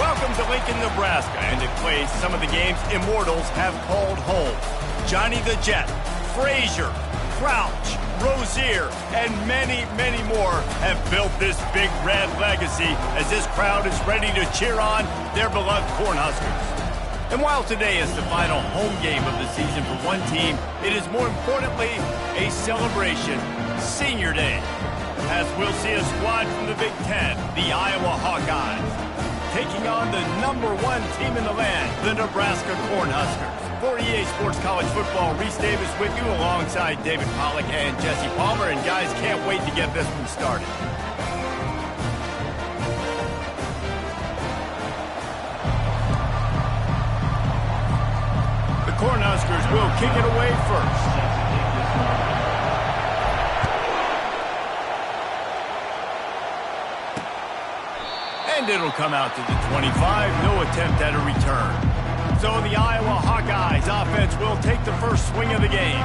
Welcome to Lincoln, Nebraska, and it plays some of the games immortals have called home. Johnny the Jet, Frazier, Crouch, Rozier, and many, many more have built this big red legacy as this crowd is ready to cheer on their beloved Cornhuskers. And while today is the final home game of the season for one team, it is more importantly a celebration, Senior Day, as we'll see a squad from the Big Ten, the Iowa Hawkeyes, taking on the #1 team in the land, the Nebraska Cornhuskers. For EA Sports College Football, Reese Davis with you alongside David Pollack and Jesse Palmer. And guys, can't wait to get this one started. The Cornhuskers will kick it away first. And it'll come out to the 25. No attempt at a return. So the Iowa Hawkeyes offense will take the first swing of the game.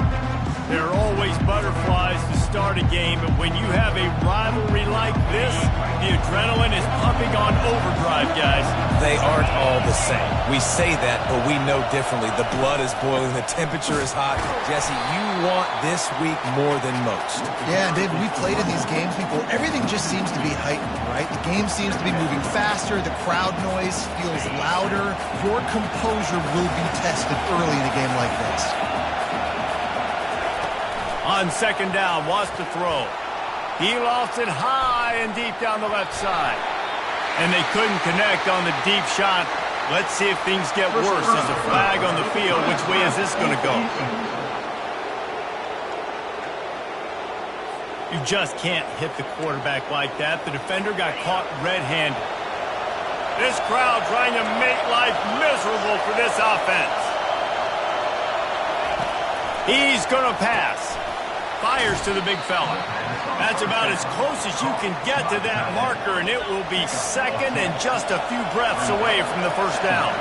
There are always butterflies to start a game, but when you have a rivalry like this, the adrenaline is pumping on overdrive, guys. They aren't all the same. We say that, but we know differently. The blood is boiling. The temperature is hot. Jesse, you want this week more than most. Yeah, David, we played in these games before. Everything just seems to be heightened, right? The game seems to be moving faster. The crowd noise feels louder. Your composure will be tested early in a game like this. On second down, wants to throw. He lofts it high and deep down the left side. And they couldn't connect on the deep shot. Let's see if things get worse. There's a flag on the field. Which way is this going to go? You just can't hit the quarterback like that. The defender got caught red-handed. This crowd trying to make life miserable for this offense. He's going to pass. Fires to the big fella. That's about as close as you can get to that marker, and it will be second and just a few breaths away from the first down.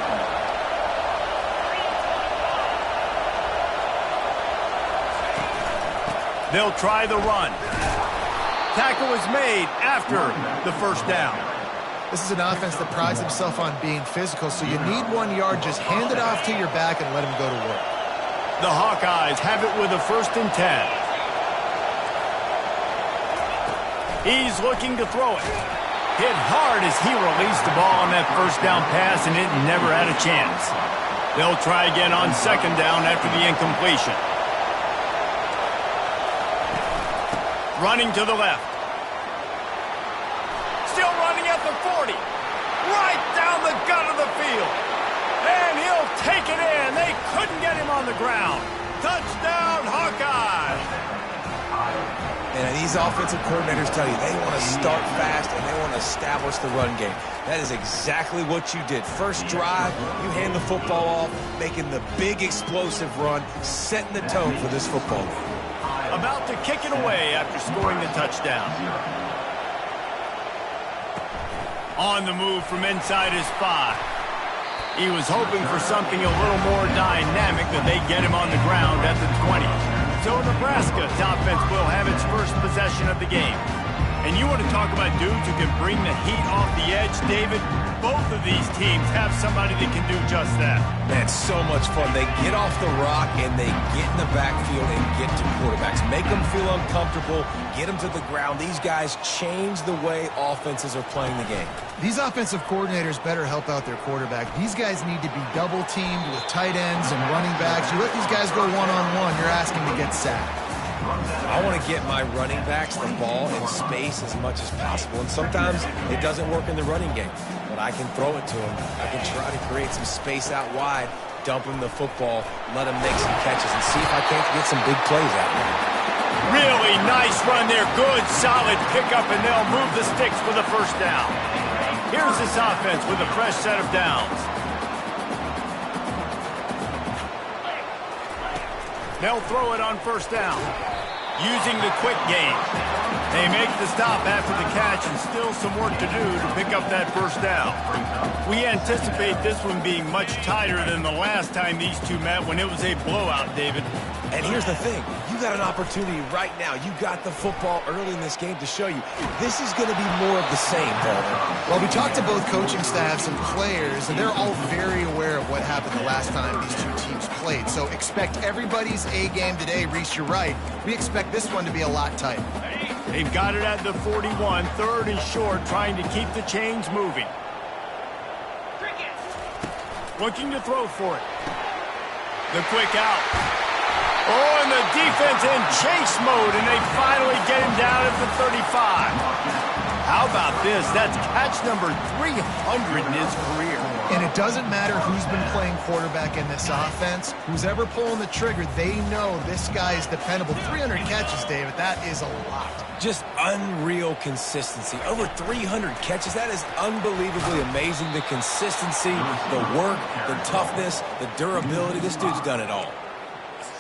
They'll try the run. Tackle was made after the first down. This is an offense that prides himself on being physical, so you need 1 yard. Just hand it off to your back and let him go to work. The Hawkeyes have it with a 1st and 10. He's looking to throw it. Hit hard as he released the ball on that first down pass, and it never had a chance. They'll try again on second down after the incompletion. Running to the left. Still running at the 40. Right down the gut of the field. And he'll take it in. They couldn't get him on the ground. Touchdown, Hawkeye! And these offensive coordinators tell you they want to start fast and they want to establish the run game. That is exactly what you did. First drive, you hand the football off, making the big explosive run, setting the tone for this football game. About to kick it away after scoring the touchdown. On the move from inside his 5. He was hoping for something a little more dynamic, but they get him on the ground at the 20. So Nebraska's offense will have its first possession of the game. And you want to talk about dudes who can bring the heat off the edge, David? Both of these teams have somebody that can do just that. Man, so much fun. They get off the rock and they get in the backfield and get to quarterbacks. Make them feel uncomfortable, get them to the ground. These guys change the way offenses are playing the game. These offensive coordinators better help out their quarterback. These guys need to be double-teamed with tight ends and running backs. You let these guys go one-on-one, you're asking to get sacked. I want to get my running backs the ball in space as much as possible, and sometimes it doesn't work in the running game, but I can throw it to them. I can try to create some space out wide, dump him the football, let him make some catches, and see if I can't get some big plays out of him. Really nice run there. Good, solid pickup, and they'll move the sticks for the first down. Here's this offense with a fresh set of downs. They'll throw it on first down. Using the quick game. They make the stop after the catch and still some work to do to pick up that first down. We anticipate this one being much tighter than the last time these two met when it was a blowout, David. And here's the thing. You got an opportunity right now. You got the football early in this game to show you this is going to be more of the same, Paul. Well, we talked to both coaching staffs and players, and they're all very aware of what happened the last time these two teams played. So expect everybody's A game today. Reese, you're right. We expect this one to be a lot tighter. They've got it at the 41, 3rd and short, trying to keep the chains moving. Looking to throw for it. The quick out. Oh, and the defense in chase mode, and they finally get him down at the 35. How about this? That's catch number 300 in his career. And it doesn't matter who's been playing quarterback in this offense. Who's ever pulling the trigger, they know this guy is dependable. 300 catches, David, that is a lot. Just unreal consistency. Over 300 catches. That is unbelievably amazing. The consistency, the work, the toughness, the durability. This dude's done it all.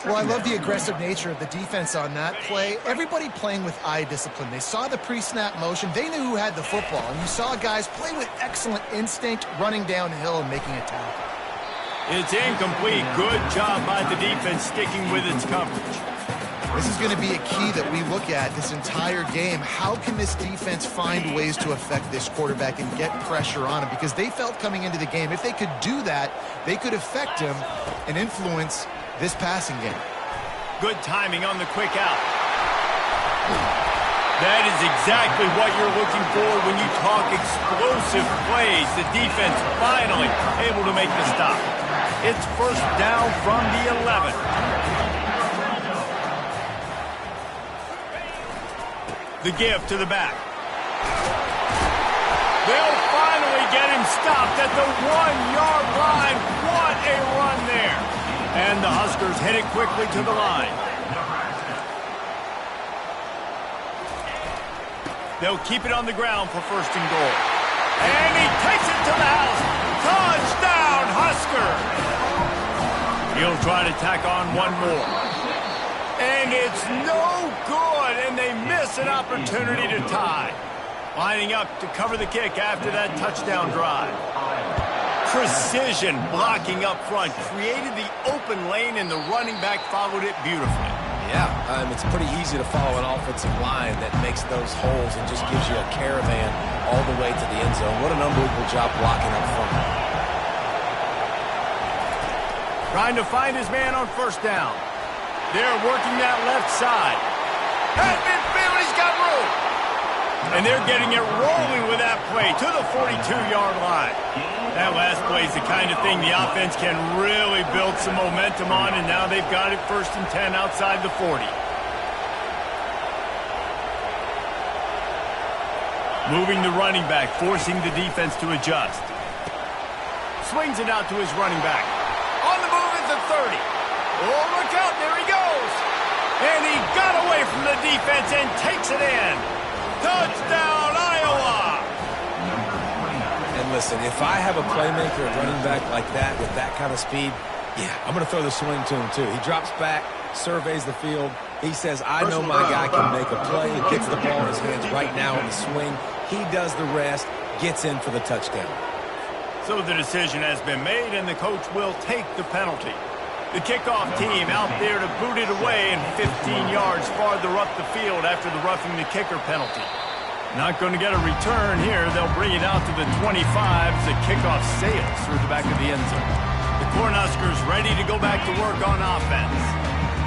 Well, I love the aggressive nature of the defense on that play. Everybody playing with eye discipline. They saw the pre-snap motion. They knew who had the football. And you saw guys play with excellent instinct, running downhill and making a tackle. It's incomplete. Good job by the defense sticking with its coverage. This is going to be a key that we look at this entire game. How can this defense find ways to affect this quarterback and get pressure on him? Because they felt coming into the game, if they could do that, they could affect him and influence this passing game. Good timing on the quick out. That is exactly what you're looking for when you talk explosive plays. The defense finally able to make the stop. It's 1st down from the 11. The give to the back. They'll finally get him stopped at the 1-yard line. What a run there. And the Huskers hit it quickly to the line. They'll keep it on the ground for 1st and goal. And he takes it to the house. Touchdown, Husker. He'll try to tack on one more. And it's no good, and they miss an opportunity to tie. Lining up to cover the kick after that touchdown drive. Precision blocking up front, created the open lane, and the running back followed it beautifully. Yeah, it's pretty easy to follow an offensive line that makes those holes and just gives you a caravan all the way to the end zone. What an unbelievable job blocking up front. Trying to find his man on 1st down. They're working that left side. At midfield, he's got room. And they're getting it rolling with that play to the 42-yard line. That last play is the kind of thing the offense can really build some momentum on, and now they've got it 1st and 10 outside the 40. Moving the running back, forcing the defense to adjust. Swings it out to his running back. On the move at the 30. Oh, look out, there he goes. And he got away from the defense and takes it in. Touchdown, Iowa. And listen, if I have a playmaker at running back like that with that kind of speed, yeah, I'm going to throw the swing to him too. He drops back, surveys the field. He says, I know my guy can make a play. He gets the ball in his hands right now in the swing. He does the rest, gets in for the touchdown. So the decision has been made, and the coach will take the penalty. The kickoff team out there to boot it away and 15 yards farther up the field after the roughing the kicker penalty. Not going to get a return here. They'll bring it out to the 25 as the kickoff sails through the back of the end zone. The Cornhuskers ready to go back to work on offense.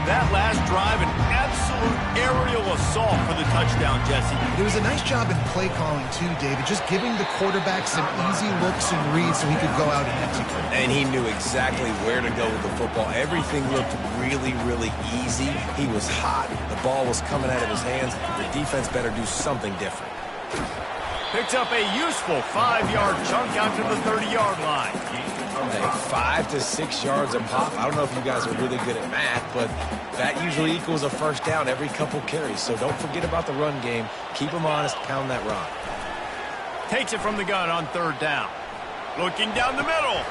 That last drive, an absolute aerial assault for the touchdown, Jesse. It was a nice job in play calling, too, David, just giving the quarterback some easy looks and reads so he could go out and execute. And he knew exactly where to go with the football. Everything looked really, really easy. He was hot. The ball was coming out of his hands. The defense better do something different. Picks up a useful 5-yard chunk out to the 30-yard line. Hey, 5 to 6 yards a pop. I don't know if you guys are really good at math, but that usually equals a 1st down every couple carries. So don't forget about the run game. Keep them honest. Pound that rock. Takes it from the gun on 3rd down. Looking down the middle.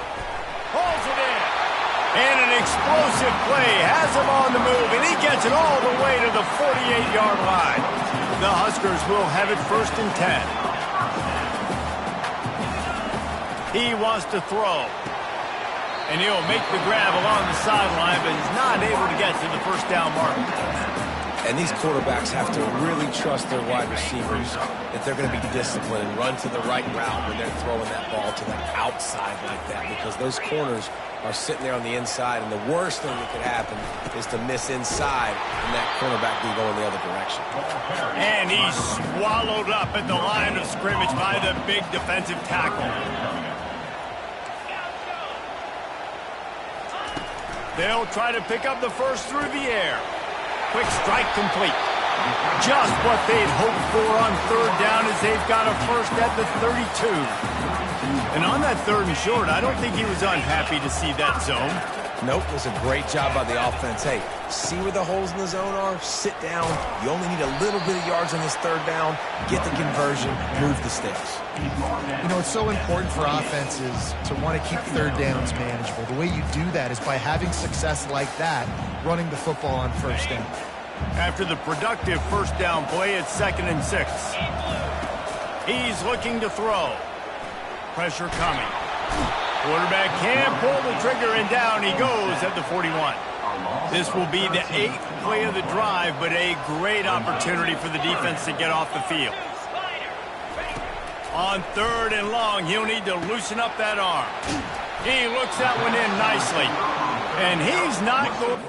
Pulls it in. And an explosive play has him on the move, and he gets it all the way to the 48-yard line. The Huskers will have it 1st and 10. He wants to throw. And he'll make the grab along the sideline, but he's not able to get to the 1st down mark. And these quarterbacks have to really trust their wide receivers that they're going to be disciplined and run to the right route when they're throwing that ball to the outside like that, because those corners are sitting there on the inside, and the worst thing that could happen is to miss inside and that cornerback be going the other direction. And he's swallowed up at the line of scrimmage by the big defensive tackle. They'll try to pick up the first through the air. Quick strike complete. Just what they'd hoped for on third down, as they've got a first at the 32. And on that third and short, I don't think he was unhappy to see that zone. Nope, it was a great job by the offense. Hey, see where the holes in the zone are? Sit down. You only need a little bit of yards on this third down. Get the conversion. Move the sticks. You know, it's so important for offenses to want to keep third downs manageable. The way you do that is by having success like that, running the football on first down. After the productive first down play, it's 2nd and 6. He's looking to throw. Pressure coming. Quarterback can't pull the trigger, and down he goes at the 41. This will be the 8th play of the drive, but a great opportunity for the defense to get off the field. On 3rd and long, he'll need to loosen up that arm. He looks that one in nicely. And he's not going...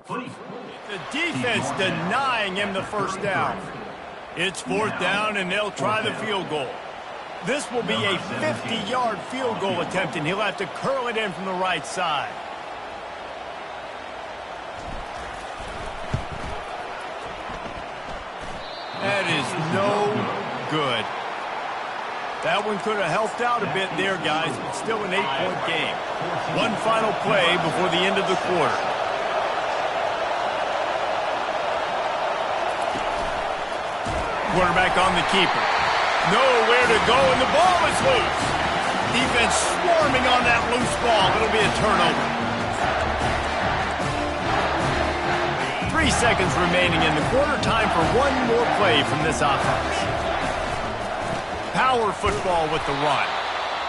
The defense denying him the first down. It's 4th down, and they'll try the field goal. This will be a 50-yard field goal attempt, and he'll have to curl it in from the right side. That is no good. That one could have helped out a bit there, guys, but still an 8-point game. One final play before the end of the quarter. Quarterback on the keeper. Nowhere to go, and the ball is loose. Defense swarming on that loose ball. It'll be a turnover. 3 seconds remaining in the quarter. Time for one more play from this offense. Power football with the run.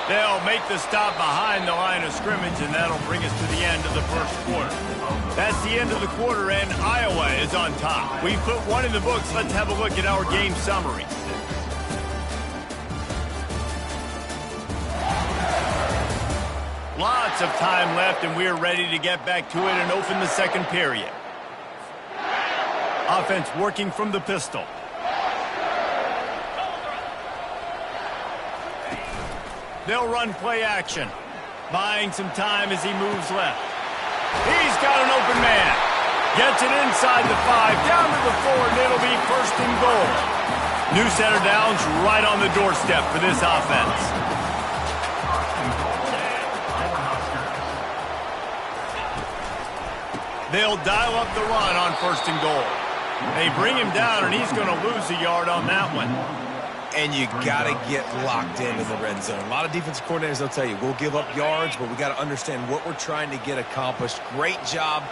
They'll make the stop behind the line of scrimmage, and that'll bring us to the end of the first quarter. That's the end of the quarter, and Iowa is on top. We put one in the books. Let's have a look at our game summary. Lots of time left, and we're ready to get back to it and open the second period. Offense working from the pistol. They'll run play action. Buying some time as he moves left. He's got an open man. Gets it inside the 5, down to the 4, and it'll be 1st and goal. New center downs right on the doorstep for this offense. They'll dial up the run on 1st and goal. They bring him down, and he's going to lose a yard on that one. And you got to get locked into the red zone. A lot of defensive coordinators, they'll tell you, we'll give up yards, but we got to understand what we're trying to get accomplished. Great job.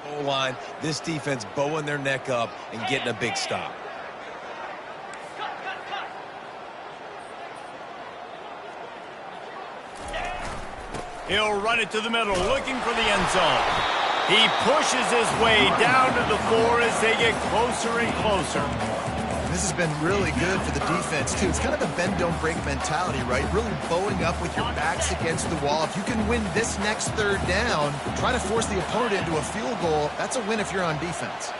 Goal line, this defense bowing their neck up and getting a big stop. He'll run it to the middle, looking for the end zone. He pushes his way down to the 4 as they get closer and closer. This has been really good for the defense, too. It's kind of a bend-don't-break mentality, right? Really bowing up with your backs against the wall. If you can win this next 3rd down, try to force the opponent into a field goal, that's a win if you're on defense.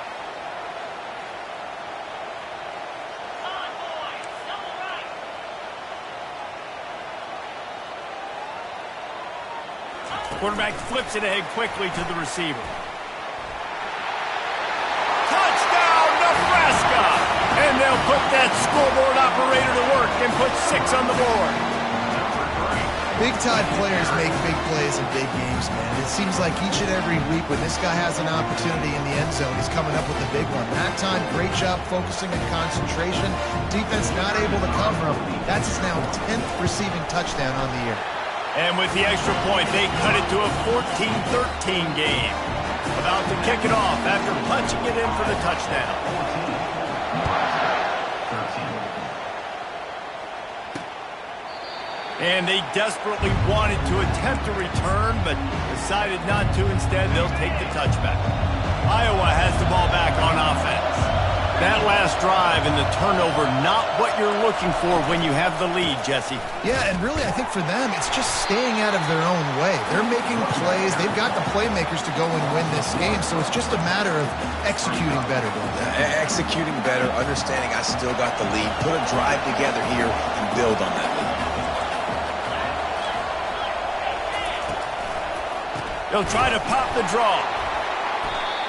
Quarterback flips it ahead quickly to the receiver. Touchdown, Nebraska! And they'll put that scoreboard operator to work and put 6 on the board. Big-time players make big plays in big games, man. It seems like each and every week when this guy has an opportunity in the end zone, he's coming up with a big one. That time, great job focusing and concentration. Defense not able to cover him. That's his now 10th receiving touchdown on the year. And with the extra point, they cut it to a 14-13 game. About to kick it off after punching it in for the touchdown. And they desperately wanted to attempt a return, but decided not to. Instead, they'll take the touchback. Iowa has the ball back on offense. That last drive and the turnover, not what you're looking for when you have the lead, Jesse. Yeah, and really I think for them, it's just staying out of their own way. They're making plays. They've got the playmakers to go and win this game, so it's just a matter of executing better. Executing better, understanding I still got the lead. Put a drive together here and build on that lead. They'll try to pop the draw.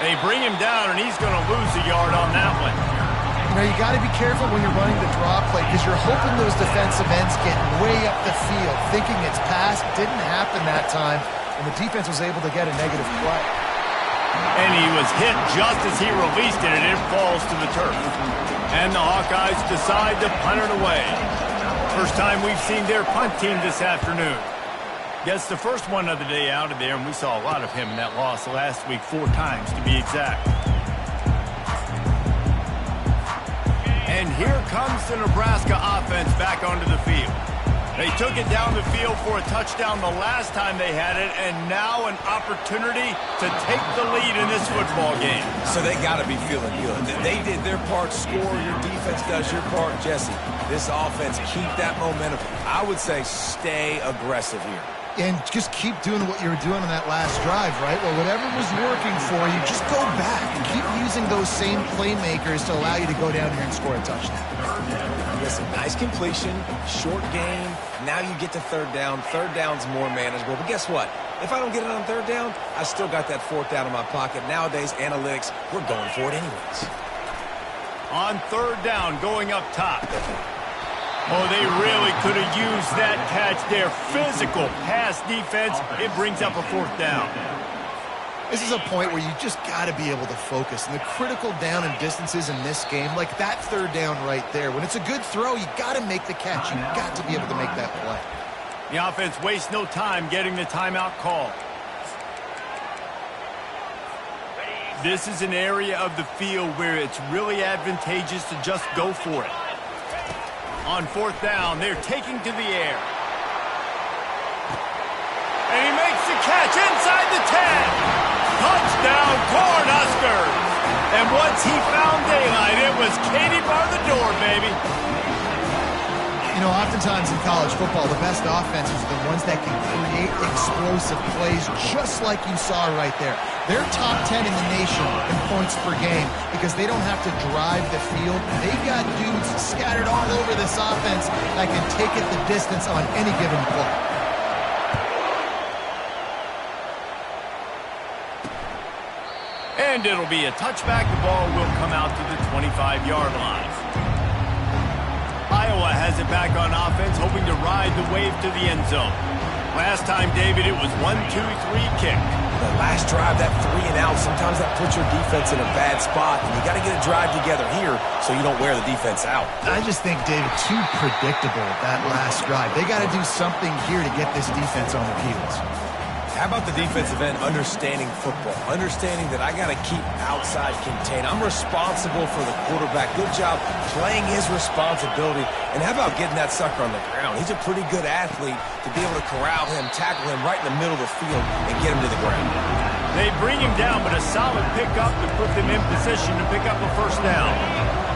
They bring him down, and he's going to lose a yard on that one. You know, you got to be careful when you're running the draw play because you're hoping those defensive ends get way up the field, thinking it's passed. Didn't happen that time, and the defense was able to get a negative play. And he was hit just as he released it, and it falls to the turf. And the Hawkeyes decide to punt it away. First time we've seen their punt team this afternoon. Guess the first one of the day out of there, and we saw a lot of him in that loss last week, 4 times to be exact. And here comes the Nebraska offense back onto the field. They took it down the field for a touchdown the last time they had it, and now an opportunity to take the lead in this football game. So they got to be feeling good. They did their part, score. Your defense does your part, Jesse. This offense, keep that momentum. I would say stay aggressive here. And just keep doing what you were doing on that last drive, right? Well, whatever was working for you, just go back and keep using those same playmakers to allow you to go down here and score a touchdown. Listen, nice completion, short game. Now you get to third down. Third down's more manageable. But guess what? If I don't get it on third down, I still got that fourth down in my pocket. Nowadays, analytics, we're going for it anyways. On third down, going up top. Oh, they really could have used that catch there. Physical pass defense. It brings up a fourth down. This is a point where you just got to be able to focus. And the critical down and distances in this game, like that third down right there, when it's a good throw, you got to make the catch. You got to be able to make that play. The offense wastes no time getting the timeout call. This is an area of the field where it's really advantageous to just go for it. On fourth down, they're taking to the air. And he makes the catch inside the 10. Touchdown, Cornhuskers. And once he found daylight, it was Katie bar the door, baby. You know, oftentimes in college football, the best offenses are the ones that can create explosive plays just like you saw right there. They're top 10 in the nation in points per game because they don't have to drive the field. They've got dudes scattered all over this offense that can take it the distance on any given play. And it'll be a touchback. The ball will come out to the 25-yard line. Iowa has it back on offense, hoping to ride the wave to the end zone. Last time, David, it was 1-2-3 kick. The last drive, that 3 and out, sometimes that puts your defense in a bad spot. And you got to get a drive together here so you don't wear the defense out. I just think, David, too predictable, that last drive. They got to do something here to get this defense on their heels. How about the defensive end understanding football, understanding that I got to keep outside contained. I'm responsible for the quarterback. Good job playing his responsibility. And how about getting that sucker on the ground? He's a pretty good athlete to be able to corral him, tackle him right in the middle of the field, and get him to the ground. They bring him down, but a solid pickup to put them in position to pick up a first down.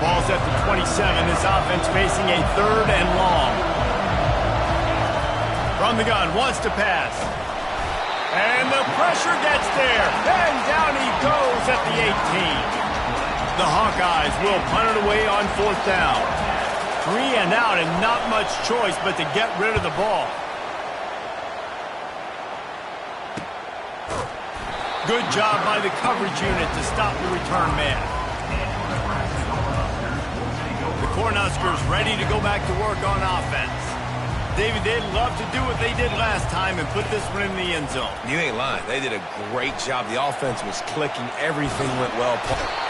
Ball's at the 27. This offense facing a third and long. From the gun, wants to pass. And the pressure gets there. And down he goes at the 18. The Hawkeyes will punt it away on fourth down. 3 and out and not much choice but to get rid of the ball. Good job by the coverage unit to stop the return man. The Cornhuskers ready to go back to work on offense. David, they'd love to do what they did last time and put this one in the end zone. You ain't lying. They did a great job. The offense was clicking. Everything went well.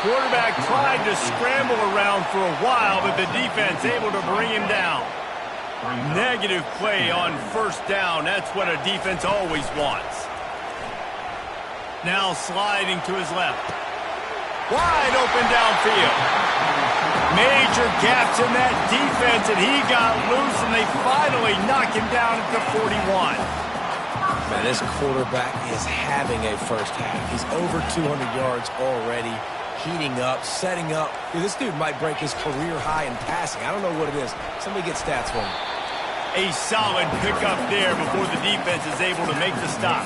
Quarterback tried to scramble around for a while, but the defense able to bring him down. Negative play on first down. That's what a defense always wants. Now sliding to his left. Wide open downfield. Major gaps in that defense, and he got loose, and they finally knock him down at the 41. Man, this quarterback is having a first half. He's over 200 yards already. heating up, setting up. Dude, this dude might break his career high in passing. I don't know what it is. Somebody get stats for him. A solid pickup there before the defense is able to make the stop.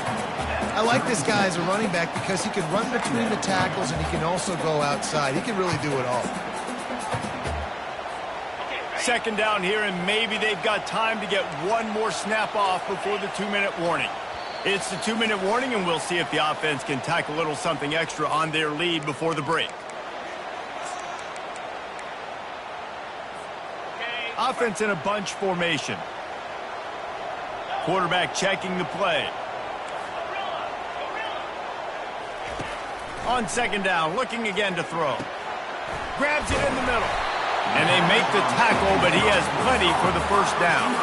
I like this guy as a running back because he can run between the tackles and he can also go outside. He can really do it all. Second down here, and maybe they've got time to get one more snap off before the 2-minute warning. It's the 2-minute warning, and we'll see if the offense can tack a little something extra on their lead before the break. Offense in a bunch formation. Quarterback checking the play. On second down, looking again to throw. Grabs it in the middle. And they make the tackle, but he has plenty for the first down.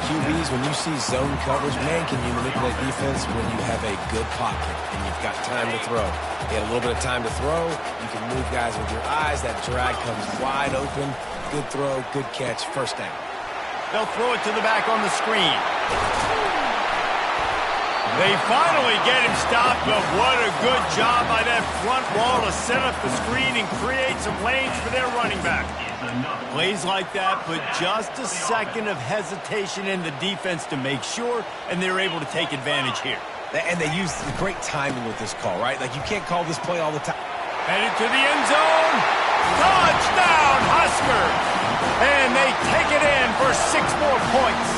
QBs, when you see zone coverage, man, can you manipulate defense when you have a good pocket and you've got time to throw. You had a little bit of time to throw. You can move guys with your eyes. That drag comes wide open. Good throw, good catch, first down. They'll throw it to the back on the screen. They finally get him stopped, but what a good job by that front wall to set up the screen and create some lanes for their running back. Plays like that put just a second of hesitation in the defense to make sure, and they're able to take advantage here. And they use great timing with this call, right? Like, you can't call this play all the time. Headed to the end zone. Touchdown, Huskers! And they take it in for 6 more points.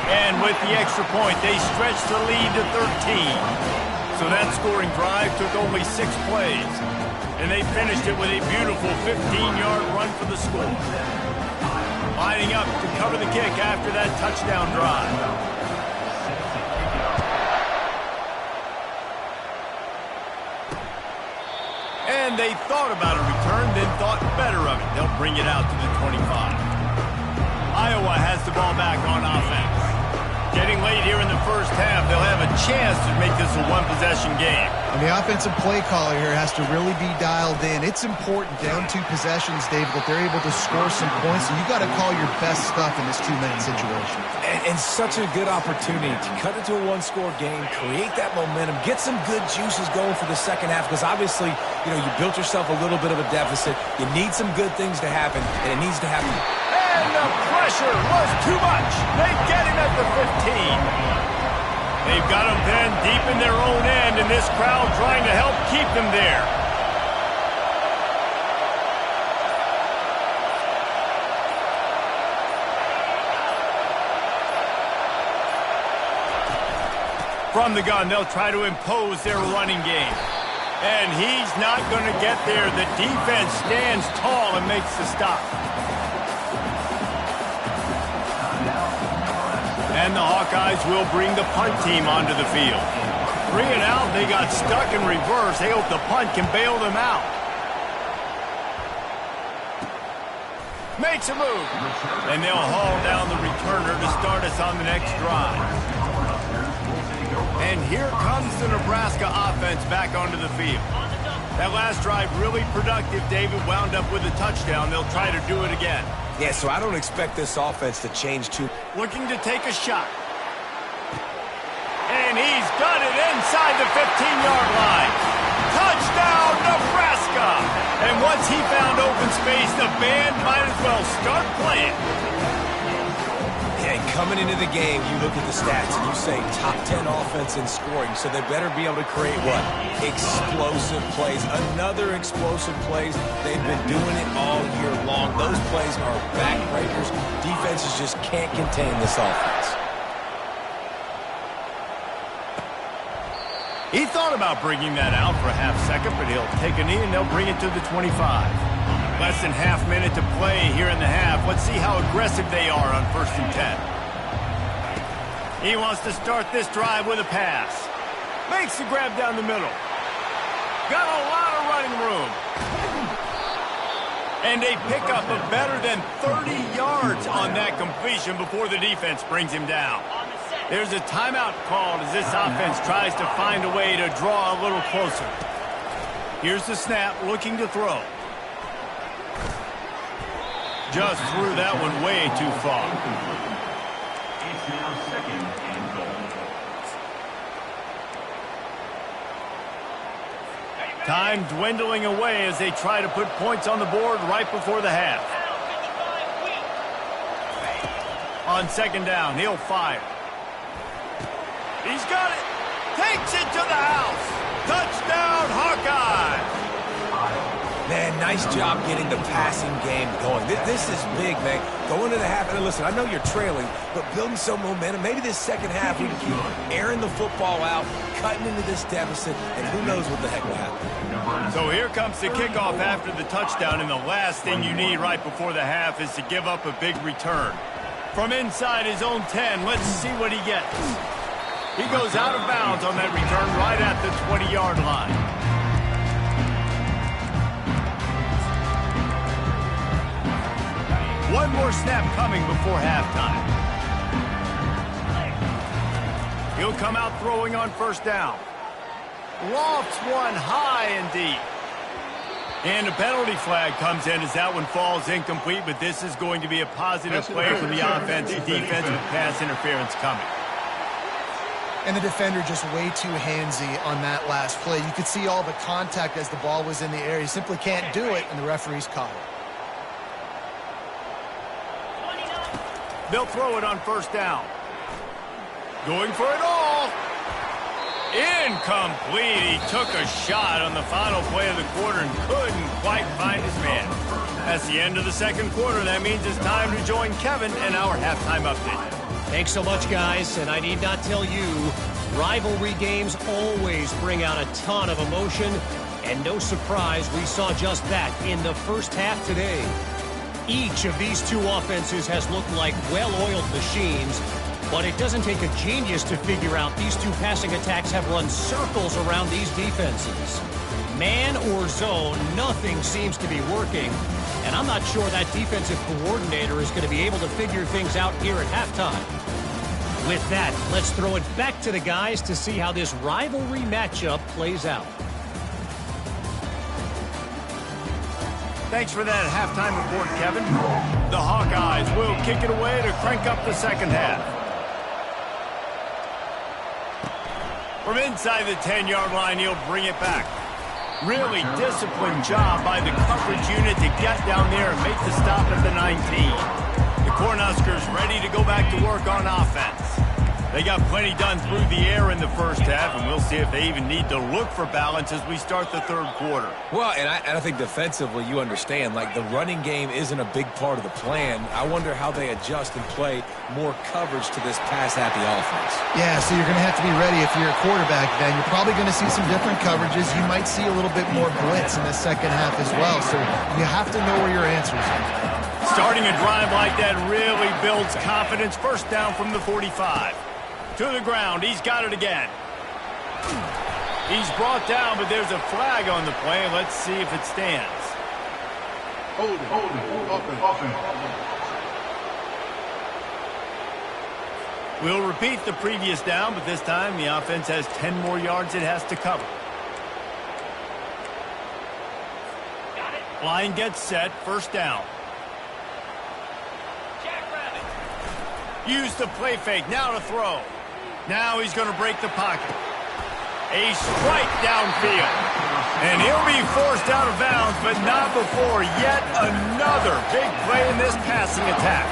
And with the extra point, they stretch the lead to 13. So that scoring drive took only 6 plays. And they finished it with a beautiful 15-yard run for the score. Lining up to cover the kick after that touchdown drive. And they thought about a return, then thought better of it. They'll bring it out to the 25. Iowa has the ball back on offense. Getting late here in the first half, they'll have a chance to make this a one-possession game. And the offensive play caller here has to really be dialed in. It's important down 2 possessions, David, that they're able to score some points. So you got to call your best stuff in this 2-minute situation. And such a good opportunity to cut into a 1-score game, create that momentum, get some good juices going for the second half, because obviously, you know, you built yourself a little bit of a deficit. You need some good things to happen, and it needs to happen. And the pressure was too much. They get him at the 15. They've got him pinned deep in their own end, and this crowd trying to help keep them there. From the gun, they'll try to impose their running game. And he's not going to get there. The defense stands tall and makes the stop. And the Hawkeyes will bring the punt team onto the field. 3 and out, they got stuck in reverse. They hope the punt can bail them out. Makes a move. And they'll haul down the returner to start us on the next drive. And here comes the Nebraska offense back onto the field. That last drive really productive. David wound up with a touchdown. They'll try to do it again. Yeah, so I don't expect this offense to change too. Looking to take a shot. And he's got it inside the 15-yard line. Touchdown, Nebraska! And once he found open space, the band might as well start playing. And coming into the game, you look at the stats and you say top 10 offense in scoring, so they better be able to create what? Explosive plays. Another explosive plays. They've been doing it all year long. Those plays are backbreakers. Defenses just can't contain this offense. He thought about bringing that out for a half second, but he'll take a knee and they'll bring it to the 25. Less than half minute to play here in the half. Let's see how aggressive they are on 1st and 10. He wants to start this drive with a pass. Makes the grab down the middle. Got a lot of running room. And they pick up a better than 30 yards on that completion before the defense brings him down. There's a timeout called as this offense tries to find a way to draw a little closer. Here's the snap, looking to throw. Just threw that one way too far. It's now 2nd and goal. Time dwindling away as they try to put points on the board right before the half. On second down, he'll fire. He's got it. Takes it to the house. Touchdown, Hawkeye. Man, nice job getting the passing game going. This is big, man. Going to the half, and listen, I know you're trailing, but building some momentum. Maybe this second half we can keep airing the football out, cutting into this deficit, and who knows what the heck will happen. So here comes the kickoff after the touchdown, and the last thing you need right before the half is to give up a big return. From inside his own 10, let's see what he gets. He goes out of bounds on that return right at the 20-yard line. One more snap coming before halftime. He'll come out throwing on first down. Lofts one high and deep. And a penalty flag comes in as that one falls incomplete, but this is going to be a positive play for the offense and defense with pass interference coming. And the defender just way too handsy on that last play. You could see all the contact as the ball was in the air. He simply can't do it, and the referee's caught it. They'll throw it on first down. Going for it all. Incomplete. He took a shot on the final play of the quarter and couldn't quite find his man. That's the end of the second quarter. That means it's time to join Kevin in our halftime update. Thanks so much, guys. And I need not tell you, rivalry games always bring out a ton of emotion. And no surprise, we saw just that in the first half today. Each of these two offenses has looked like well-oiled machines, but it doesn't take a genius to figure out these two passing attacks have run circles around these defenses. Man or zone, nothing seems to be working, and I'm not sure that defensive coordinator is going to be able to figure things out here at halftime. With that, let's throw it back to the guys to see how this rivalry matchup plays out. Thanks for that halftime report, Kevin. The Hawkeyes will kick it away to crank up the second half. From inside the 10-yard line, he'll bring it back. Really disciplined job by the coverage unit to get down there and make the stop at the 19. The Cornhuskers ready to go back to work on offense. They got plenty done through the air in the first half, and we'll see if they even need to look for balance as we start the third quarter. Well, and I think defensively, you understand, like the running game isn't a big part of the plan. I wonder how they adjust and play more coverage to this pass-happy offense. Yeah, so you're going to have to be ready if you're a quarterback then. You're probably going to see some different coverages. You might see a little bit more blitz in the second half as well, so you have to know where your answers are. Starting a drive like that really builds confidence. First down from the 45. To the ground. He's got it again. He's brought down, but there's a flag on the play. Let's see if it stands. Hold it. Offense. We'll repeat the previous down, but this time the offense has 10 more yards it has to cover. Line gets set. First down. Use the play fake. Now to throw. Now he's going to break the pocket. A strike downfield. And he'll be forced out of bounds, but not before yet another big play in this passing attack.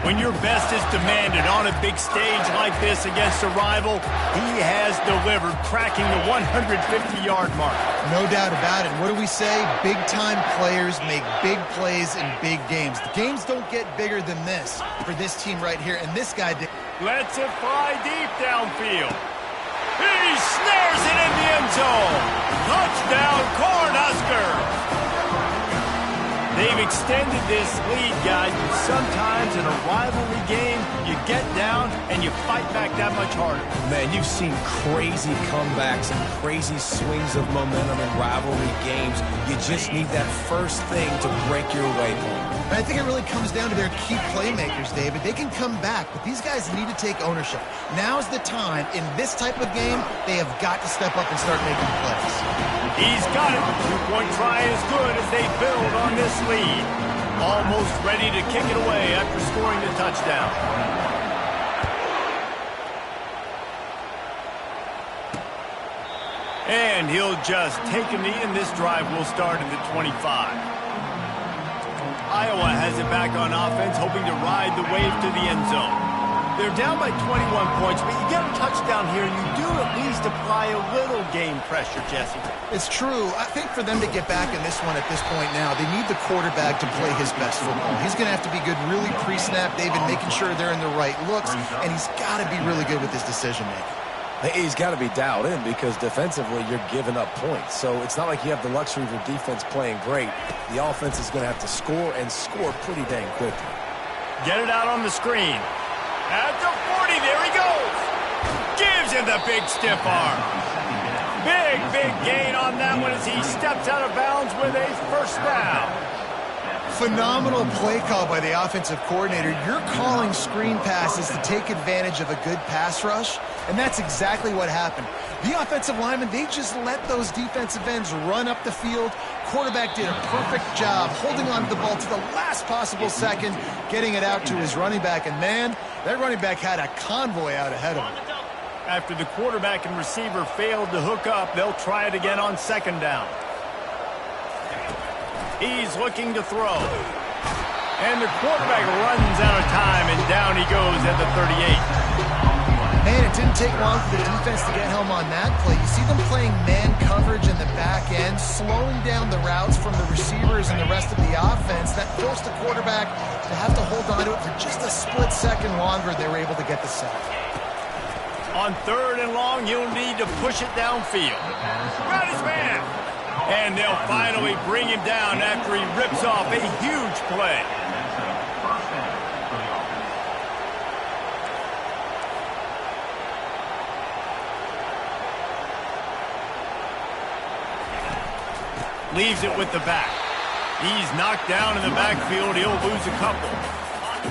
When your best is demanded on a big stage like this against a rival, he has delivered, cracking the 150-yard mark. No doubt about it. What do we say? Big-time players make big plays in big games. The games don't get bigger than this for this team right here, and this guy did. Lets it fly deep downfield. He snares it in the end zone. Touchdown, Cornhuskers. They've extended this lead, guys, but sometimes in a rivalry game, you get down and you fight back that much harder. Man, you've seen crazy comebacks and crazy swings of momentum in rivalry games. You just need that first thing to break your way, Paul. And I think it really comes down to their key playmakers, David. They can come back, but these guys need to take ownership. Now's the time. In this type of game, they have got to step up and start making plays. He's got it. Two-point try is good as they build on this lead. Almost ready to kick it away after scoring the touchdown. And he'll just take a knee, and this drive will start at the 25. Iowa has it back on offense, hoping to ride the wave to the end zone. They're down by 21 points, but you get a touchdown here, and you do at least apply a little game pressure, Jesse. It's true. I think for them to get back in this one at this point now, they need the quarterback to play his best football. He's going to have to be good really pre-snap, David, making sure they're in the right looks, and he's got to be really good with his decision-making. He's got to be dialed in because defensively you're giving up points. So it's not like you have the luxury of your defense playing great. The offense is going to have to score and score pretty dang quickly. Get it out on the screen. At the 40, there he goes. Gives him the big stiff arm. Big gain on that one as he steps out of bounds with a first down. Phenomenal play call by the offensive coordinator. You're calling screen passes to take advantage of a good pass rush, and that's exactly what happened. The offensive linemen, they just let those defensive ends run up the field. Quarterback did a perfect job holding on to the ball to the last possible second, getting it out to his running back, and man, that running back had a convoy out ahead of him. After the quarterback and receiver failed to hook up, they'll try it again on second down. He's looking to throw. And the quarterback runs out of time, and down he goes at the 38. Man, it didn't take long for the defense to get home on that play. You see them playing man coverage in the back end, slowing down the routes from the receivers and the rest of the offense. That forced the quarterback to have to hold on to it for just a split second longer. They were able to get the sack. On third and long, you'll need to push it downfield. Got his man. And they'll finally bring him down after he rips off a huge play. Leaves it with the back. He's knocked down in the backfield. He'll lose a couple.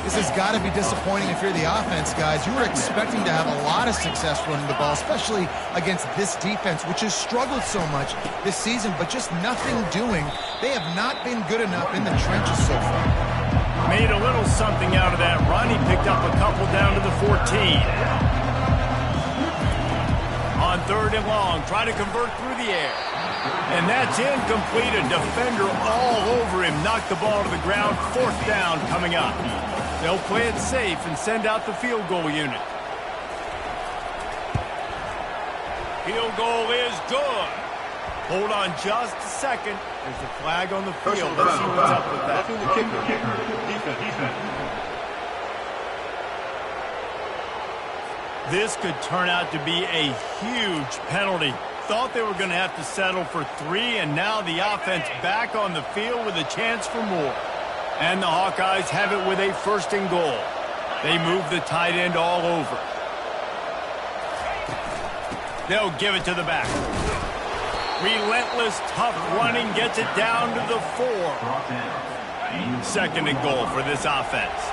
This has got to be disappointing if you're the offense, guys. You were expecting to have a lot of success running the ball, especially against this defense, which has struggled so much this season, but just nothing doing. They have not been good enough in the trenches so far. Made a little something out of that run. He picked up a couple down to the 14. On third and long, try to convert through the air. And that's incomplete. A defender all over him. Knocked the ball to the ground. Fourth down coming up. They'll play it safe and send out the field goal unit. Field goal is good. Hold on just a second. There's a flag on the field. Let's see what's up with that. Roughing the kicker. Defense. This could turn out to be a huge penalty. Thought they were going to have to settle for 3, and now the offense back on the field with a chance for more. And the Hawkeyes have it with a first and goal. They move the tight end all over. They'll give it to the back. Relentless, tough running gets it down to the 4. Second and goal for this offense.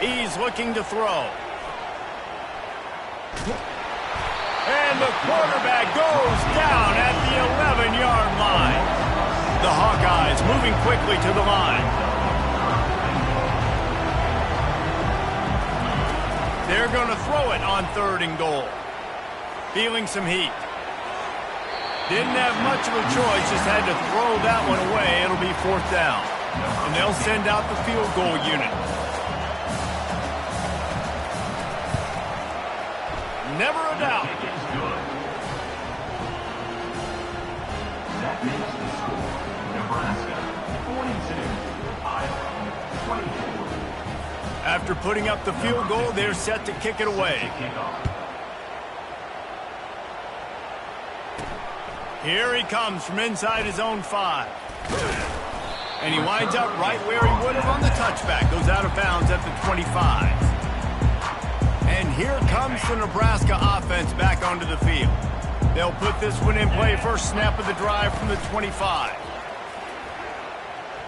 He's looking to throw. And the quarterback goes down at the 11-yard line. The Hawkeyes moving quickly to the line. They're going to throw it on third and goal. Feeling some heat. Didn't have much of a choice, just had to throw that one away. It'll be fourth down. And they'll send out the field goal unit. Never a doubt. That makes the score Nebraska 42, Iowa 24. After putting up the field goal, they're set to kick it away. Here he comes from inside his own 5. And he winds up right where he would have on the touchback. Goes out of bounds at the 25. And here comes the Nebraska offense back onto the field. They'll put this one in play. First snap of the drive from the 25.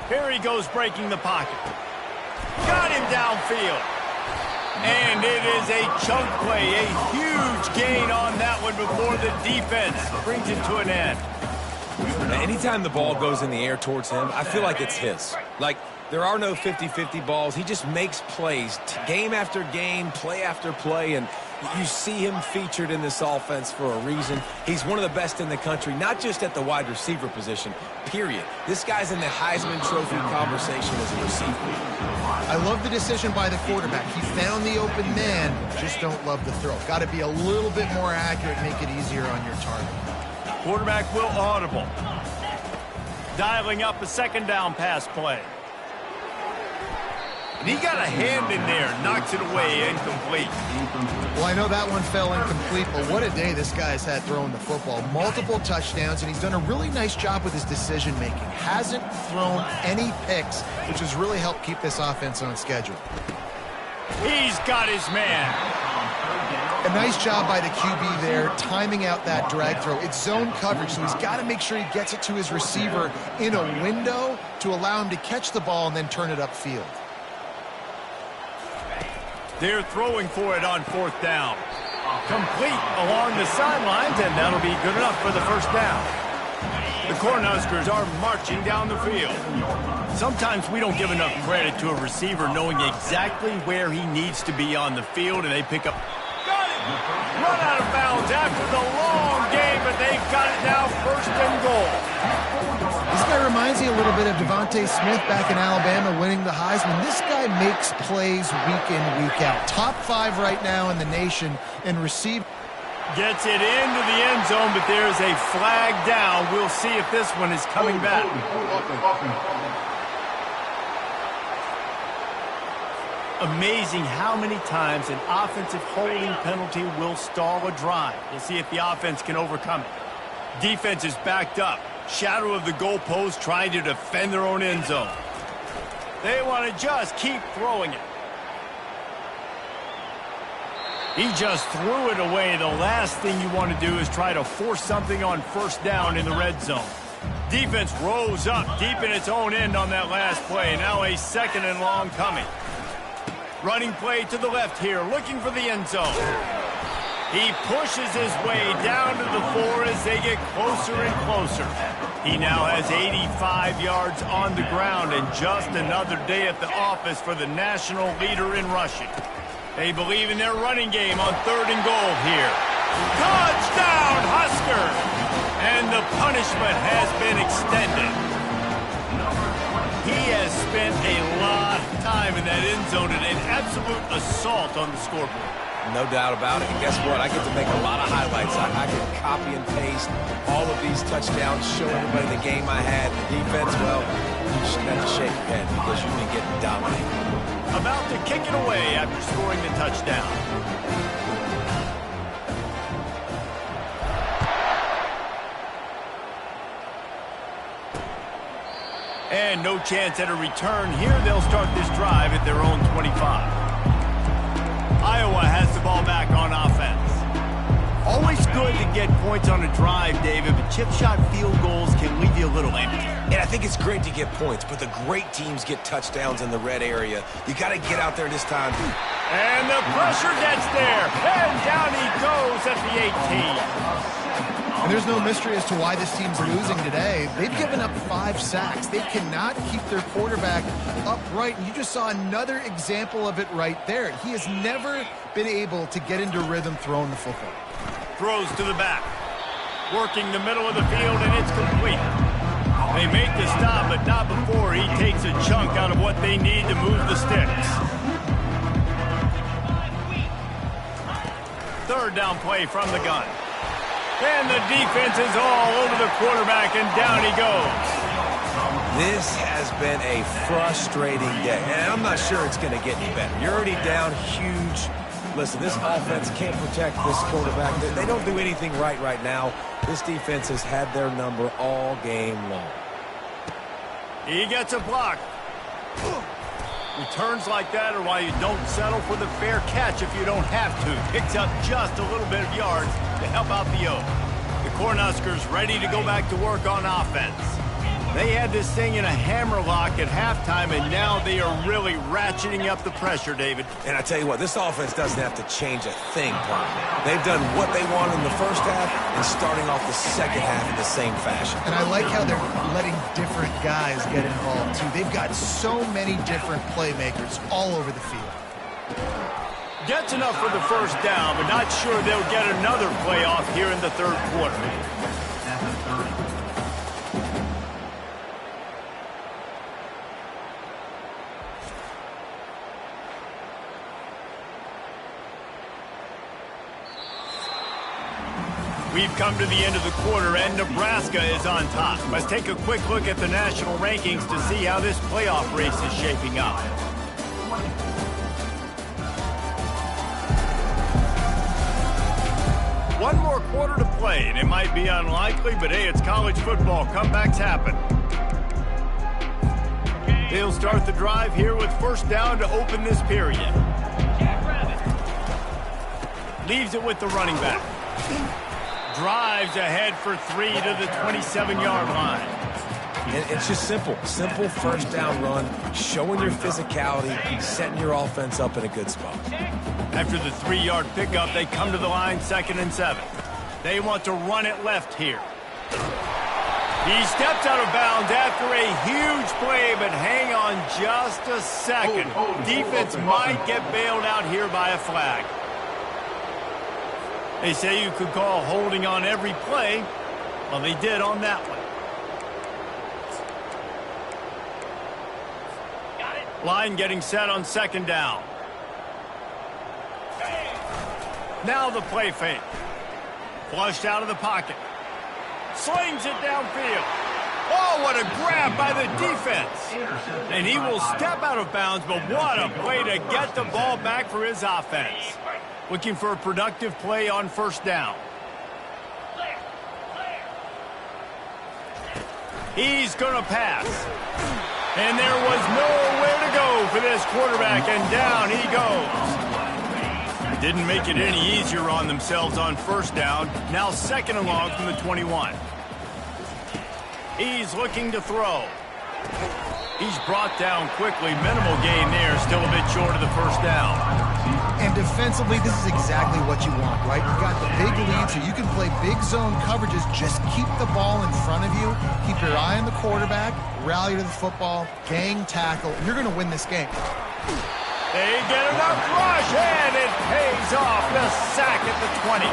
Here he goes breaking the pocket. Got him downfield. And it is a chunk play. A huge gain on that one before the defense brings it to an end. Now, anytime the ball goes in the air towards him, I feel like it's his. Like, there are no 50-50 balls. He just makes plays, game after game, play after play, and you see him featured in this offense for a reason. He's one of the best in the country, not just at the wide receiver position, period. This guy's in the Heisman Trophy conversation as a receiver. I love the decision by the quarterback. He found the open man, just don't love the throw. Got to be a little bit more accurate, make it easier on your target. Quarterback will audible. Dialing up a second down pass play. And he got a hand in there, knocks it away, incomplete. Well, I know that one fell incomplete, but what a day this guy's had throwing the football. Multiple touchdowns, and he's done a really nice job with his decision-making. Hasn't thrown any picks, which has really helped keep this offense on schedule. He's got his man. A nice job by the QB there, timing out that drag throw. It's zone coverage, so he's got to make sure he gets it to his receiver in a window to allow him to catch the ball and then turn it upfield. They're throwing for it on fourth down. Complete along the sidelines, and that'll be good enough for the first down. The Cornhuskers are marching down the field. Sometimes we don't give enough credit to a receiver knowing exactly where he needs to be on the field, and they pick up. Got it! Run out of bounds after the long game, but they've got it now, first and goal. This guy reminds me a little bit of Devontae Smith back in Alabama winning the Heisman. This guy makes plays week in, week out. Top 5 right now in the nation and receive. Gets it into the end zone, but there's a flag down. We'll see if this one is coming back. Amazing how many times an offensive holding penalty will stall a drive. We'll see if the offense can overcome it. Defense is backed up. Shadow of the goalpost trying to defend their own end zone. They want to just keep throwing it. He just threw it away. The last thing you want to do is try to force something on first down in the red zone. Defense rose up deep in its own end on that last play. Now a second and long coming. Running play to the left here, looking for the end zone. He pushes his way down to the 4 as they get closer and closer. He now has 85 yards on the ground, and just another day at the office for the national leader in rushing. They believe in their running game on third and goal here. Touchdown, Huskers! And the punishment has been extended. He has spent a lot of time in that end zone and an absolute assault on the scoreboard. No doubt about it. And guess what? I get to make a lot of highlights. I can copy and paste all of these touchdowns, show everybody the game I had. The defense, well, you just have to shake your head because you've been getting dominated. About to kick it away after scoring the touchdown. And no chance at a return here. They'll start this drive at their own 25. Iowa has the ball back on offense. Always good to get points on a drive, David, but chip shot field goals can leave you a little empty. And I think it's great to get points, but the great teams get touchdowns in the red area. You got to get out there this time. And the pressure gets there. And down he goes at the 18. And there's no mystery as to why this team's losing today. They've given up 5 sacks. They cannot keep their quarterback upright. And you just saw another example of it right there. He has never been able to get into rhythm throwing the football. Throws to the back. Working the middle of the field, and it's complete. They make the stop, but not before he takes a chunk out of what they need to move the sticks. Third down play from the gun. And the defense is all over the quarterback, and down he goes. This has been a frustrating day, and I'm not sure it's going to get any better. You're already down huge. Listen, this offense can't protect this quarterback. They don't do anything right now. This defense has had their number all game long. He gets a block. Returns like that are why you don't settle for the fair catch if you don't have to. Picks up just a little bit of yards to help out the O. The Cornhuskers ready to go back to work on offense. They had this thing in a hammerlock at halftime, and now they are really ratcheting up the pressure, David. And I tell you what, this offense doesn't have to change a thing, Paul. They've done what they want in the first half and starting off the second half in the same fashion. And I like how they're letting different guys get involved, too. They've got so many different playmakers all over the field. Gets enough for the first down, but not sure they'll get another play off here in the third quarter. We've come to the end of the quarter, and Nebraska is on top. Let's take a quick look at the national rankings to see how this playoff race is shaping up. One more quarter to play, and it might be unlikely, but hey, it's college football. Comebacks happen. They'll start the drive here with first down to open this period. Leaves it with the running back. Drives ahead for 3 to the 27-yard line. And it's just simple. Simple first down run, showing your physicality, setting your offense up in a good spot. After the 3-yard pickup, they come to the line 2nd and 7. They want to run it left here. He steps out of bounds after a huge play, but hang on just a second. Defense might get bailed out here by a flag. They say you could call holding on every play. Well, they did on that one. Line getting set on 2nd down. Now the play fake. Flushed out of the pocket. Slings it downfield. Oh, what a grab by the defense. And he will step out of bounds, but what a play to get the ball back for his offense. Looking for a productive play on first down. He's going to pass. And there was nowhere to go for this quarterback, and down he goes. Didn't make it any easier on themselves on first down. Now 2nd and long from the 21. He's looking to throw. He's brought down quickly. Minimal gain there. Still a bit short of the first down. And defensively, this is exactly what you want, right? You've got the big lead, so you can play big zone coverages. Just keep the ball in front of you. Keep your eye on the quarterback. Rally to the football. Gang tackle. You're going to win this game. They get enough rush, and it pays off. The sack at the 20.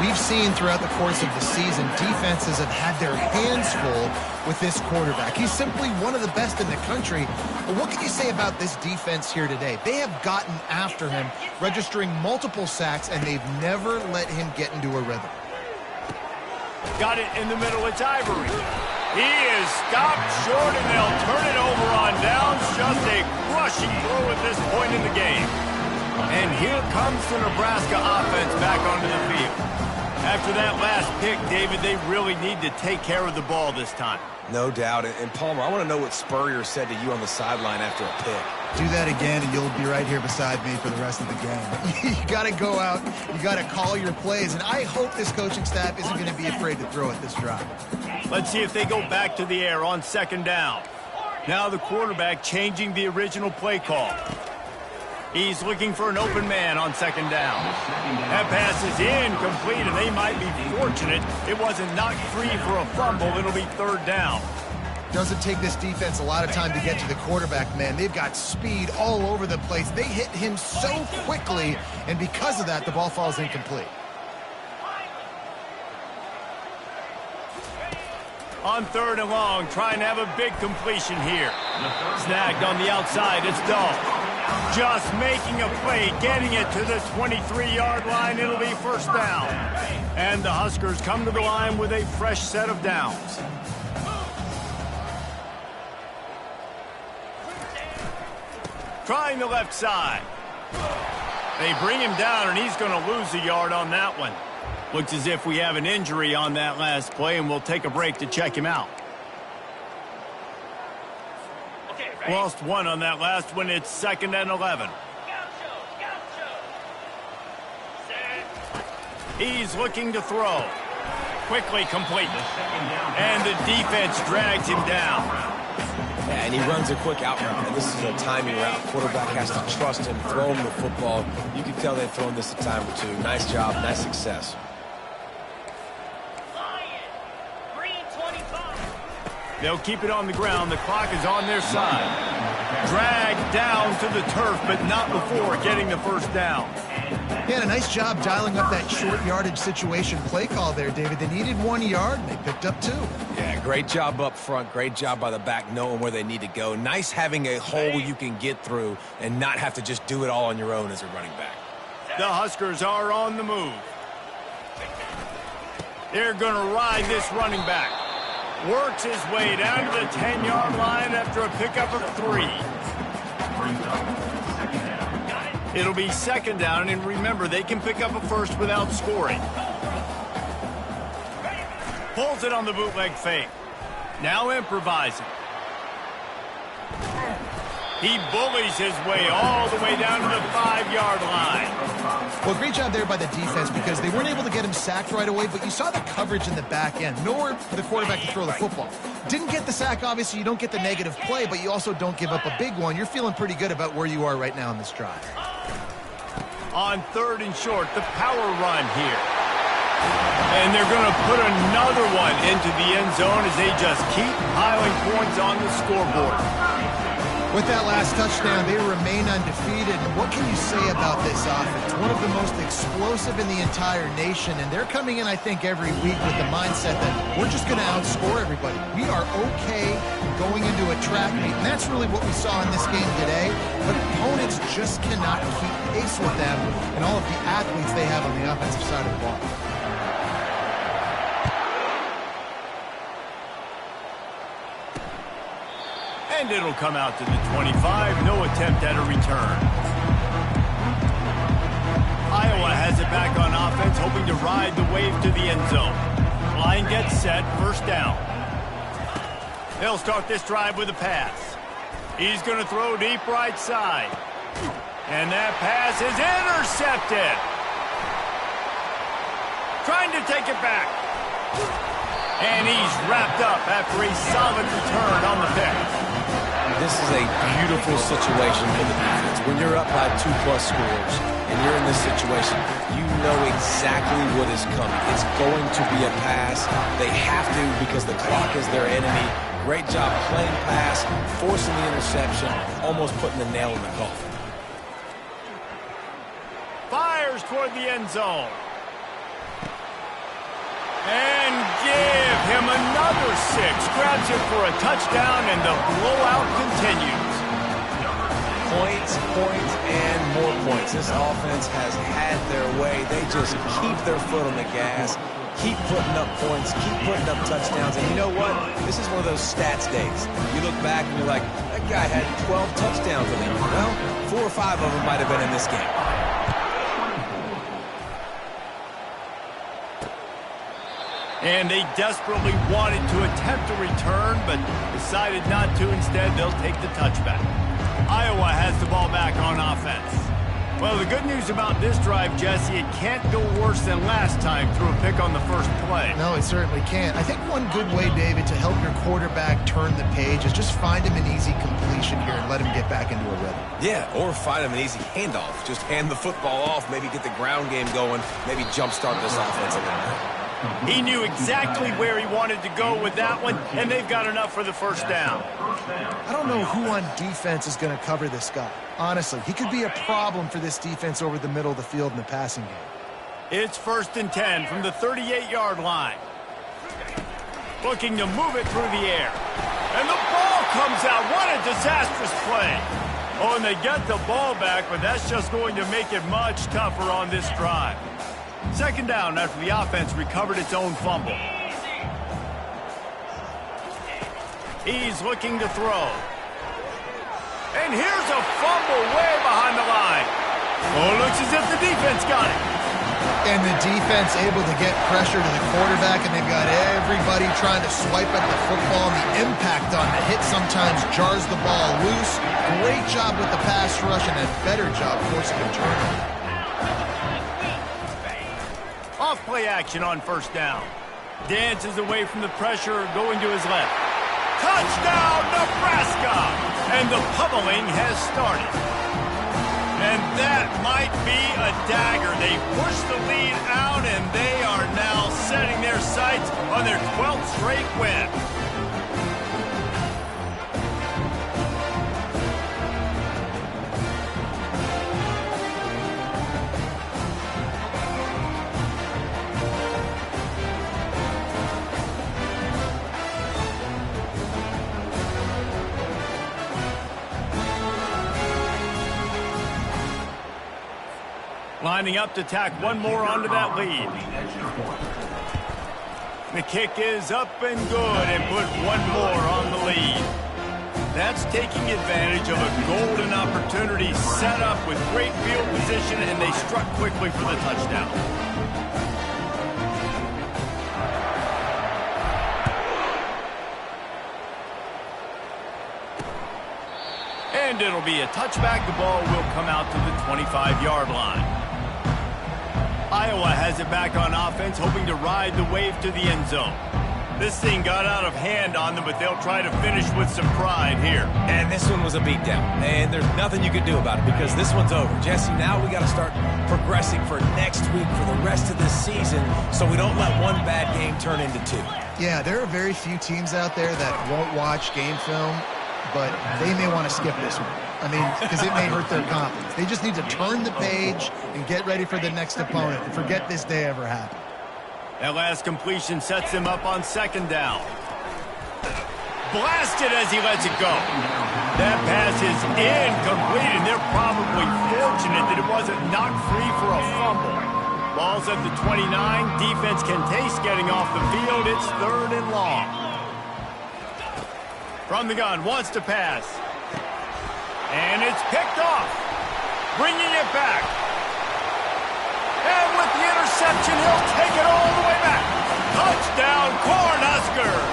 We've seen throughout the course of the season, defenses have had their hands full with this quarterback. He's simply one of the best in the country. But what can you say about this defense here today? They have gotten after him, registering multiple sacks, and they've never let him get into a rhythm. Got it in the middle. It's Ivory. He is stopped short, and they'll turn it over on downs. Just a crushing throw at this point in the game. And here comes the Nebraska offense back onto the field. After that last pick, David, they really need to take care of the ball this time. No doubt. And Palmer, I want to know what Spurrier said to you on the sideline after a pick. Do that again, and you'll be right here beside me for the rest of the game. You got to go out. You got to call your plays. And I hope this coaching staff isn't going to be afraid to throw it this drive. Let's see if they go back to the air on 2nd down. Now the quarterback changing the original play call. He's looking for an open man on 2nd down. That pass is incomplete, and they might be fortunate it wasn't knocked free for a fumble. It'll be 3rd down. Doesn't take this defense a lot of time to get to the quarterback, man. They've got speed all over the place. They hit him so quickly, and because of that, the ball falls incomplete. On 3rd and long, trying to have a big completion here. Snagged on the outside, it's Dahl. Just making a play, getting it to the 23-yard line. It'll be 1st down. And the Huskers come to the line with a fresh set of downs. Trying the left side. They bring him down, and he's going to lose a yard on that one. Looks as if we have an injury on that last play, and we'll take a break to check him out. Lost one on that last one. It's 2nd and 11. He's looking to throw. Quickly complete. And the defense drags him down. Yeah, and he runs a quick out route. And this is a timing route. Quarterback has to trust him, throw him the football. You can tell they've thrown this a time or two. Nice job, nice success. They'll keep it on the ground. The clock is on their side. Dragged down to the turf, but not before getting the first down. He had a nice job dialing up that short yardage situation play call there, David. They needed 1 yard, and they picked up 2. Yeah, great job up front. Great job by the back knowing where they need to go. Nice having a hole you can get through and not have to just do it all on your own as a running back. The Huskers are on the move. They're going to ride this running back. Works his way down to the 10-yard line after a pickup of 3. It'll be second down, and remember, they can pick up a first without scoring. Pulls it on the bootleg fake. Now improvising. He bullies his way all the way down to the 5-yard line. Well, great job there by the defense because they weren't able to get him sacked right away, but you saw the coverage in the back end. Nowhere for the quarterback to throw the football. Didn't get the sack, obviously. You don't get the negative play, but you also don't give up a big one. You're feeling pretty good about where you are right now in this drive. On 3rd and short, the power run here. And they're going to put another one into the end zone as they just keep piling points on the scoreboard. With that last touchdown, they remain undefeated. And what can you say about this offense? One of the most explosive in the entire nation. And they're coming in, I think, every week with the mindset that we're just going to outscore everybody. We are okay going into a track meet. And that's really what we saw in this game today. But opponents just cannot keep pace with them and all of the athletes they have on the offensive side of the ball. And it'll come out to the 25. No attempt at a return. Iowa has it back on offense, hoping to ride the wave to the end zone. Line gets set, first down. They'll start this drive with a pass. He's going to throw deep right side. And that pass is intercepted. Trying to take it back. And he's wrapped up after a solid return on the pick. This is a beautiful situation for the defense. When you're up by 2+ scores and you're in this situation, you know exactly what is coming. It's going to be a pass. They have to because the clock is their enemy. Great job playing pass, forcing the interception, almost putting the nail in the coffin. Fires toward the end zone. And give him another 6. Grabs him for a touchdown, and the blowout continues. Points, and more points. This offense has had their way. They just keep their foot on the gas, keep putting up points, keep putting up touchdowns. And you know what? This is one of those stats days. You look back and you're like, that guy had 12 touchdowns in the year. Well, 4 or 5 of them might have been in this game. And they desperately wanted to attempt a return, but decided not to. Instead, they'll take the touchback. Iowa has the ball back on offense. Well, the good news about this drive, Jesse, it can't go worse than last time through a pick on the first play. No, it certainly can't. I think one good way, David, to help your quarterback turn the page is just find him an easy completion here and let him get back into a rhythm. Yeah, or find him an easy handoff. Just hand the football off, maybe get the ground game going, maybe jumpstart this offense a little bit. He knew exactly where he wanted to go with that one, and they've got enough for the first down. I don't know who on defense is going to cover this guy. Honestly, he could be a problem for this defense over the middle of the field in the passing game. It's 1st and 10 from the 38-yard line. Looking to move it through the air. And the ball comes out. What a disastrous play. Oh, and they get the ball back, but that's just going to make it much tougher on this drive. Second down after the offense recovered its own fumble. He's looking to throw. And here's a fumble way behind the line. Oh, it looks as if the defense got it. And the defense able to get pressure to the quarterback, and they've got everybody trying to swipe at the football. And the impact on the hit sometimes jars the ball loose. Great job with the pass rush and a better job forcing a turnover. Off play action on first down. Dances away from the pressure, going to his left. Touchdown, Nebraska! And the pummeling has started. And that might be a dagger. They push the lead out, and they are now setting their sights on their 12th straight win. Lining up to tack one more onto that lead. The kick is up and good and put one more on the lead. That's taking advantage of a golden opportunity set up with great field position, and they struck quickly for the touchdown. And it'll be a touchback. The ball will come out to the 25-yard line. Iowa has it back on offense, hoping to ride the wave to the end zone. This thing got out of hand on them, but they'll try to finish with some pride here. And this one was a beatdown, and there's nothing you can do about it because this one's over. Jesse, now we got to start progressing for next week for the rest of this season so we don't let one bad game turn into two. Yeah, there are very few teams out there that won't watch game film, but they may want to skip this one. I mean, because it may hurt their confidence. They just need to turn the page and get ready for the next opponent and forget this day ever happened. That last completion sets him up on second down. Blasted as he lets it go. That pass is incomplete, and they're probably fortunate that it wasn't knocked free for a fumble. Ball's at the 29. Defense can taste getting off the field. It's 3rd and long. From the gun, wants to pass. And it's picked off. Bringing it back. And with the interception, he'll take it all the way back. Touchdown, Cornhuskers!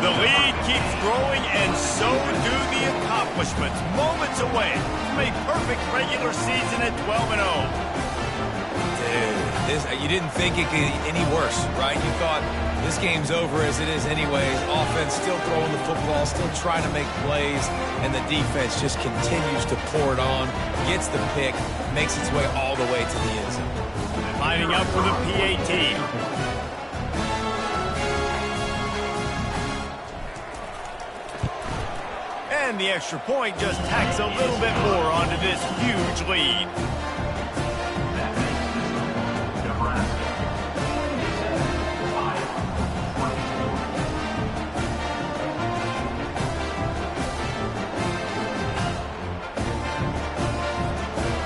The lead keeps growing, and so do the accomplishments. Moments away from a perfect regular season at 12-0. Dude, you didn't think it could get any worse, right? You thought this game's over as it is anyways. Offense still throwing the football, still trying to make plays, and the defense just continues to pour it on, gets the pick, makes its way all the way to the end zone. Lining up for the PAT. And the extra point just tacks a little bit more onto this huge lead.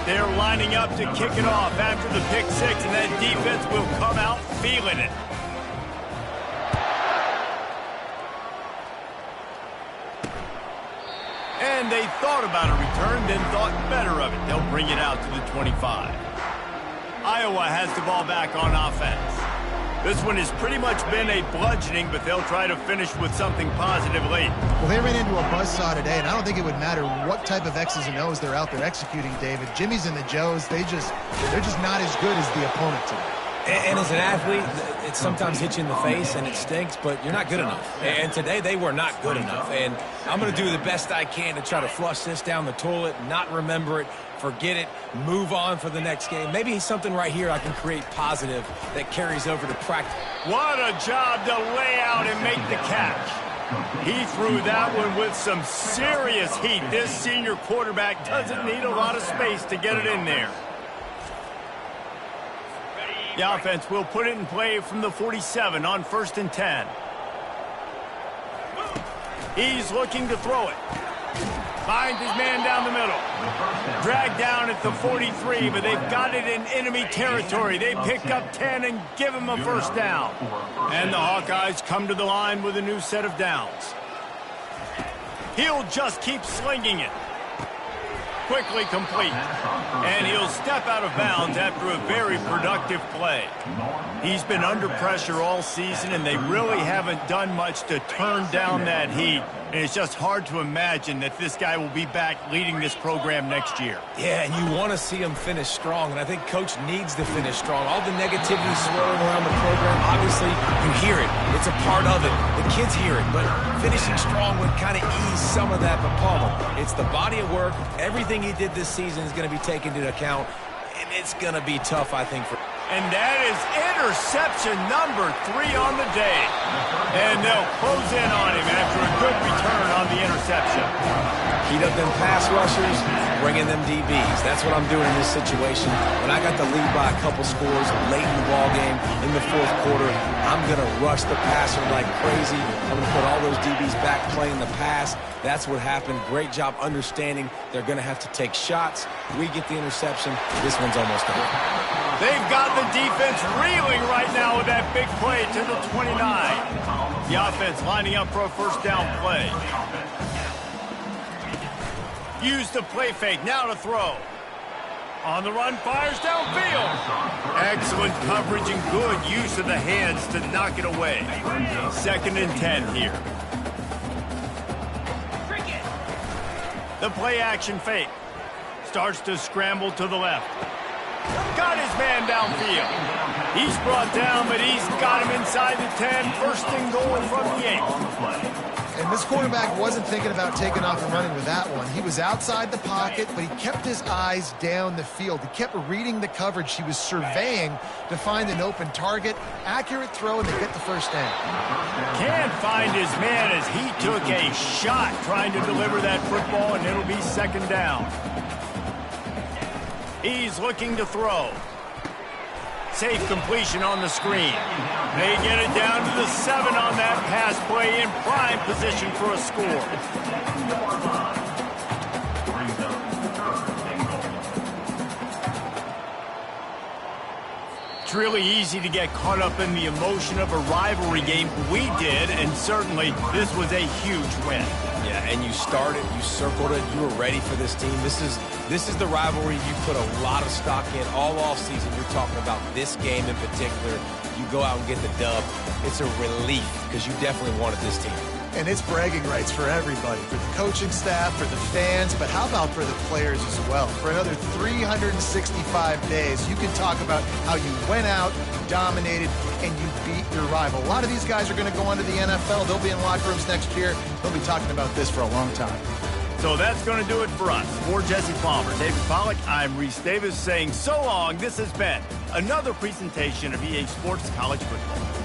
They're lining up to kick it off after the pick six, and that defense will come out feeling it. And they thought about a return, then thought better of it. They'll bring it out to the 25. Iowa has the ball back on offense. This one has pretty much been a bludgeoning, but they'll try to finish with something positive late. Well, they ran into a buzzsaw today, and I don't think it would matter what type of X's and O's they're out there executing, David. Jimmy's and the Joes, they're just not as good as the opponent today. And as an athlete, it sometimes hits you in the face and it stinks, but you're not good enough. And today they were not good enough. And I'm going to do the best I can to try to flush this down the toilet, not remember it, forget it, move on for the next game. Maybe something right here I can create positive that carries over to practice. What a job to lay out and make the catch. He threw that one with some serious heat. This senior quarterback doesn't need a lot of space to get it in there. The offense will put it in play from the 47 on 1st and 10. He's looking to throw it. Finds his man down the middle. Dragged down at the 43, but they've got it in enemy territory. They pick up 10 and give him a first down. And the Hawkeyes come to the line with a new set of downs. He'll just keep slinging it. quickly complete. And he'll step out of bounds after a very productive play. He's been under pressure all season, and they really haven't done much to turn down that heat. And it's just hard to imagine that this guy will be back leading this program next year. Yeah, and you want to see him finish strong, and I think Coach needs to finish strong. All the negativity swirling around the program, obviously, you hear it. It's a part of it. The kids hear it, but finishing strong would kind of ease some of that. But, Palmer, it's the body of work. Everything he did this season is going to be taken into account, and it's going to be tough, I think, for... And that is interception number 3 on the day. And they'll close in on him after a good return on the interception. Heat up them pass rushers, bring in them DBs. That's what I'm doing in this situation. When I got the lead by a couple scores late in the ball game, in the fourth quarter, I'm going to rush the passer like crazy. I'm going to put all those DBs back playing the pass. That's what happened. Great job understanding they're going to have to take shots. We get the interception. This one's almost done. They've got the defense reeling right now with that big play to the 29. The offense lining up for a first down play. Use the play fake, now to throw. On the run, fires downfield. Excellent coverage and good use of the hands to knock it away. 2nd and 10 here. The play action fake. Starts to scramble to the left. Got his man downfield. He's brought down, but he's got him inside the 10. First and goal from the 8. And this quarterback wasn't thinking about taking off and running with that one. He was outside the pocket, but he kept his eyes down the field. He kept reading the coverage. He was surveying to find an open target. Accurate throw, and they get the first down. Can't find his man as he took a shot trying to deliver that football, and it'll be 2nd down. He's looking to throw. Safe completion on the screen. They get it down to the 7 on that pass play, in prime position for a score. It's really easy to get caught up in the emotion of a rivalry game. We did, and certainly this was a huge win. Yeah, and you started, you circled it, you were ready for this team. This is the rivalry you put a lot of stock in all offseason. You're talking about this game in particular. You go out and get the dub. It's a relief because you definitely wanted this team. And it's bragging rights for everybody, for the coaching staff, for the fans, but how about for the players as well? For another 365 days, you can talk about how you went out, you dominated, and you beat your rival. A lot of these guys are going to go on to the NFL. They'll be in locker rooms next year. They'll be talking about this for a long time. So that's going to do it for us. For Jesse Palmer, David Pollack, I'm Reese Davis saying so long. This has been another presentation of EA Sports College Football.